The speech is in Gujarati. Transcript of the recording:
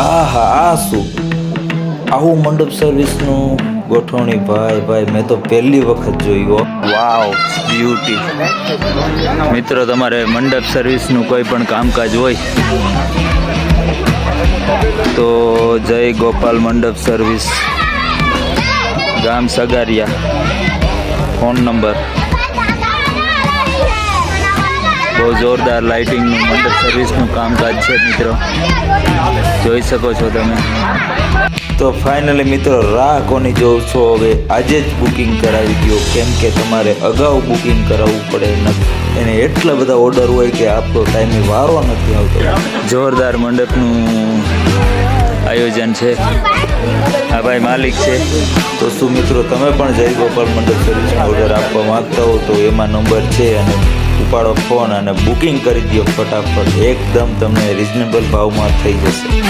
આહા આ શું આવું મંડપ સર્વિસનું ગોઠવણી ભાઈ મેં તો પહેલી વખત જોયું. વાવ બ્યુટી. મિત્રો તમારે મંડપ સર્વિસનું કોઈ પણ કામકાજ હોય તો જય ગોપાલ મંડપ સર્વિસ, ગામ સગારિયા. Phone number. બહુ જોરદાર લાઇટિંગનું મંડપ સર્વિસનું કામકાજ છે મિત્રો, જોઈ શકો છો તમે. તો ફાઇનલી મિત્રો રાહ કોની જોઉં છો, હવે આજે જ બુકિંગ કરાવી દો, કેમ કે તમારે અગાઉ બુકિંગ કરાવવું પડે. એને એટલા બધા ઓર્ડર હોય કે આપણો ટાઈમે વારો નથી આવતો. જોરદાર મંડપનું આયોજન છે. આ ભાઈ માલિક છે. તો શું મિત્રો તમે પણ જય ગોપાલ મંડપ સર્વિસનો ઓર્ડર આપવા માગતા હો તો એમાં નંબર છે, અને ઉપાડો ફોન અને બુકિંગ કરી દો ફટાફટ. એકદમ તમને રિઝનેબલ ભાવમાં થઈ જશે.